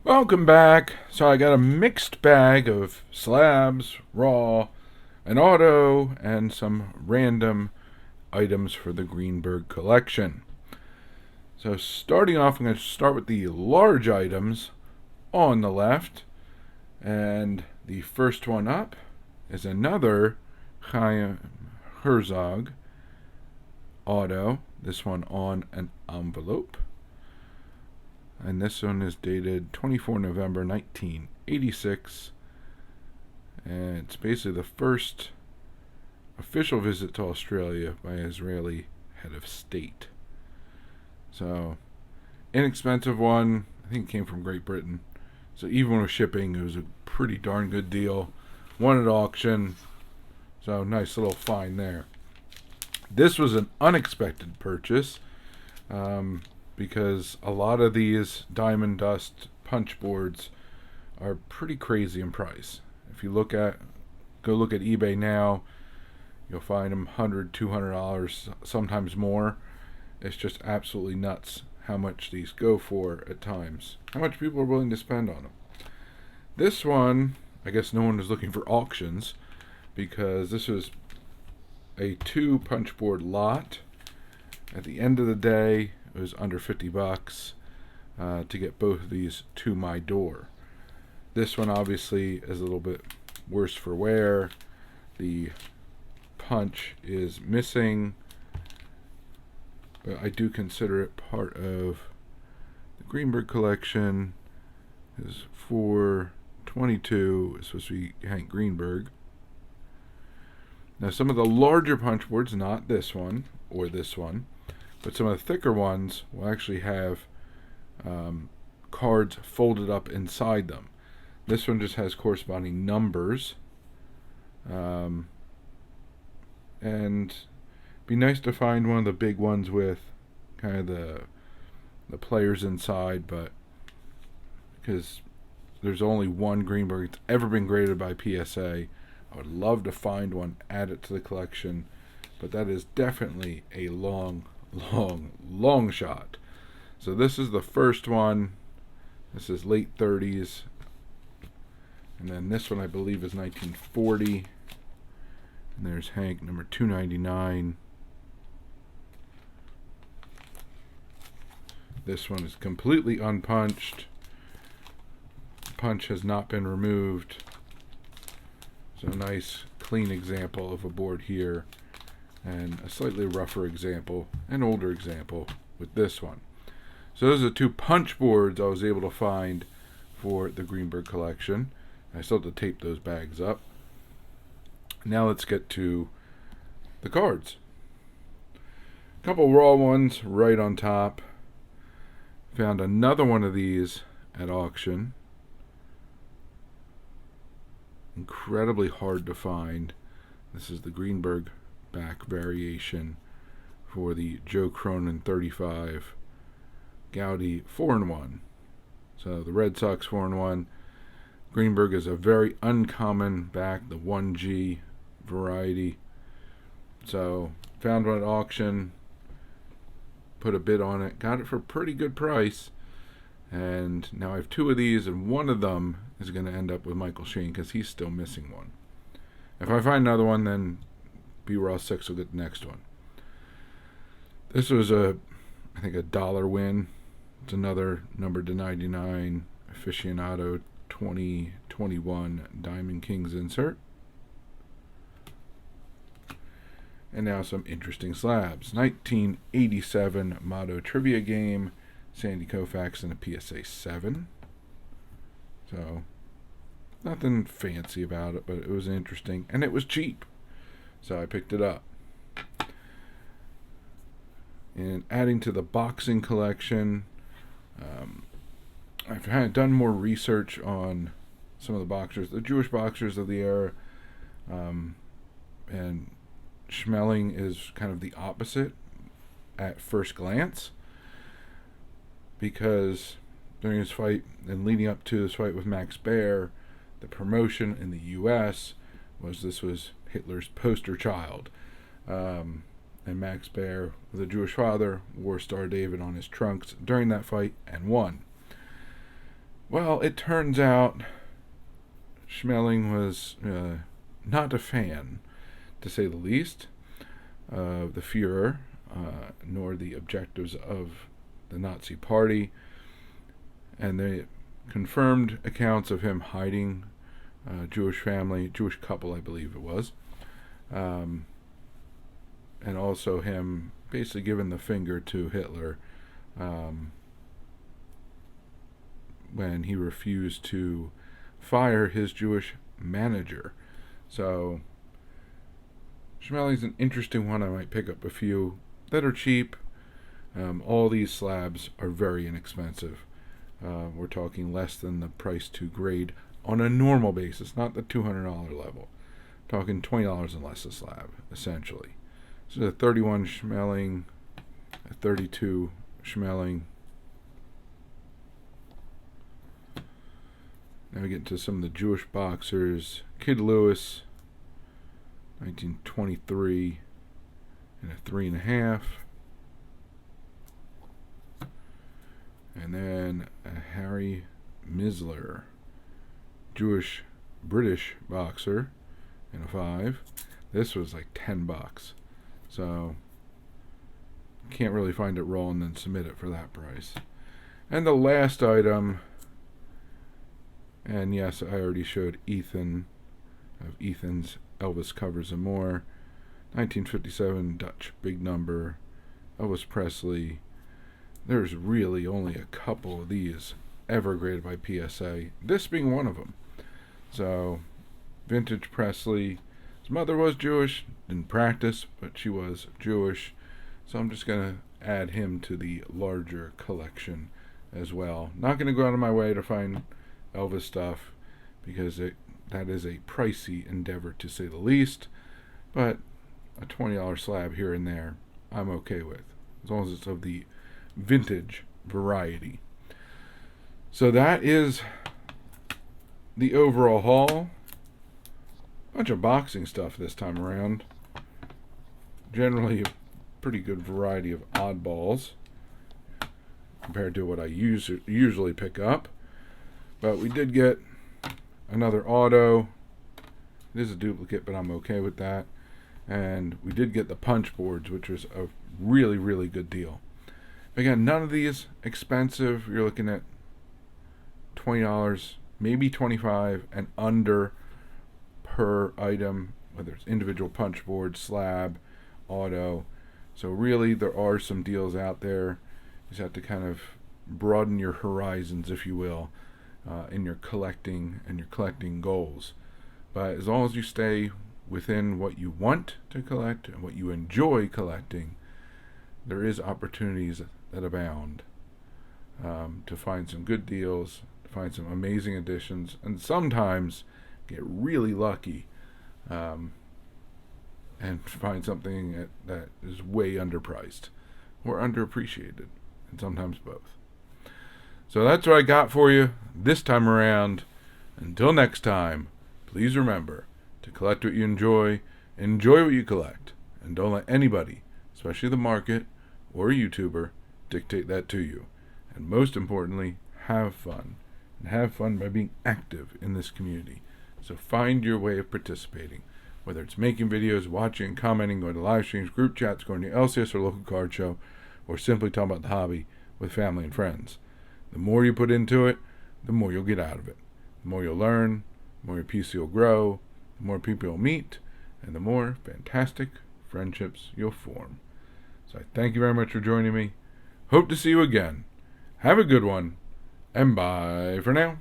Welcome back. So I got a mixed bag of slabs, raw, an auto, and some random items for the Greenberg collection. So starting off, I'm going to start with the large items on the left. And the first one up is another Chaim Herzog auto. This one on an envelope. And this one is dated 24 November 1986. And it's basically the first official visit to Australia by an Israeli head of state. So, inexpensive one. I think it came from Great Britain. So even with shipping, it was a pretty darn good deal. Won at auction. So, nice little find there. This was an unexpected purchase. Because a lot of these diamond dust punch boards are pretty crazy in price. If you go look at eBay now, you'll find them $100, $200, sometimes more. It's just absolutely nuts how much these go for at times. How much people are willing to spend on them. This one, I guess no one was looking for auctions because this was a 2 punch board lot. At the end of the day, it was under $50 to get both of these to my door. This one obviously is a little bit worse for wear. The punch is missing, but I do consider it part of the Greenberg collection. Is 422. It's supposed to be Hank Greenberg. Now some of the larger punch boards, not this one or this one, but some of the thicker ones will actually have cards folded up inside them. This one just has corresponding numbers. And it'd be nice to find one of the big ones with kind of the players inside, but because there's only one Greenberg that's ever been graded by PSA, I would love to find one, add it to the collection, but that is definitely a long shot. So this is the first one. This is late 30s. And then this one I believe is 1940. And there's Hank, number 299. This one is completely unpunched. Punch has not been removed. So a nice clean example of a board here. And a slightly rougher example, an older example with this one. So those are 2 punch boards I was able to find for the Greenberg collection. I still have to tape those bags up. Now let's get to the cards. A couple raw ones right on top. Found another one of these at auction. Incredibly hard to find. This is the Greenberg back variation for the Joe Cronin 35 Gaudy 4-in-1. So the Red Sox 4-in-1. Greenberg is a very uncommon back, the 1G variety. So found one at auction, put a bid on it, got it for a pretty good price, and now I have 2 of these, and one of them is going to end up with Michael Shane because he's still missing one. If I find another one, then B-Raw 6 will get the next one. This was I think a $1 win. It's another number to 99 aficionado 2021 Diamond Kings insert. And now some interesting slabs. 1987 Motto Trivia Game, Sandy Koufax and a PSA 7. So nothing fancy about it, but it was interesting, and it was cheap. So I picked it up. And adding to the boxing collection, I've kind of done more research on some of the boxers, the Jewish boxers of the era, and Schmeling is kind of the opposite at first glance, because during his fight and leading up to his fight with Max Baer, the promotion in the U.S. was this was Hitler's poster child. And Max Baer, with a Jewish father, wore Star David on his trunks during that fight and won. Well, it turns out Schmeling was not a fan, to say the least, of the Fuhrer, nor the objectives of the Nazi Party, and they confirmed accounts of him hiding Jewish family, Jewish couple, I believe it was, and also him basically giving the finger to Hitler when he refused to fire his Jewish manager. So Schmeling's an interesting one. I might pick up a few that are cheap. All these slabs are very inexpensive. We're talking less than the price to grade on a normal basis, not the $200 level. Talking $20 and less a slab, essentially. This is a 31 Schmeling, a 32 Schmeling. Now we get into some of the Jewish boxers. Kid Lewis, 1923, and a 3.5. And then a Harry Misler, Jewish British boxer, in a 5. This was like $10. So can't really find it raw and then submit it for that price. And the last item, and yes, I already showed Ethan of Ethan's Elvis Covers and More, 1957 Dutch big number, Elvis Presley. There's really only a couple of these ever graded by PSA, this being one of them. So vintage Presley. His mother was Jewish, didn't practice, but she was Jewish. So I'm just going to add him to the larger collection as well. Not going to go out of my way to find Elvis stuff because that is a pricey endeavor, to say the least. But a $20 slab here and there, I'm okay with, as long as it's of the vintage variety. So that is the overall haul. Bunch of boxing stuff this time around. Generally a pretty good variety of oddballs compared to what I usually pick up. But we did get another auto. It is a duplicate, but I'm okay with that. And we did get the punch boards, which was a really, really good deal. Again, none of these expensive. You're looking at $20, maybe $25 and under per item, whether it's individual punch board, slab, auto. So really there are some deals out there. You just have to kind of broaden your horizons, if you will, in your collecting and your collecting goals. But as long as you stay within what you want to collect and what you enjoy collecting, there is opportunities that abound to find some good deals, to find some amazing additions, and sometimes get really lucky and find something that is way underpriced or underappreciated, and sometimes both. So that's what I got for you this time around. Until next time, please remember to collect what you enjoy what you collect, and don't let anybody, especially the market or a YouTuber, dictate that to you. And most importantly, have fun. And have fun by being active in this community. So find your way of participating, whether it's making videos, watching, commenting, going to live streams, group chats, going to LCS or local card show, or simply talking about the hobby with family and friends. The more you put into it, the more you'll get out of it. The more you'll learn, the more your PC will grow, the more people you'll meet, and the more fantastic friendships you'll form. So I thank you very much for joining me. Hope to see you again. Have a good one, and bye for now.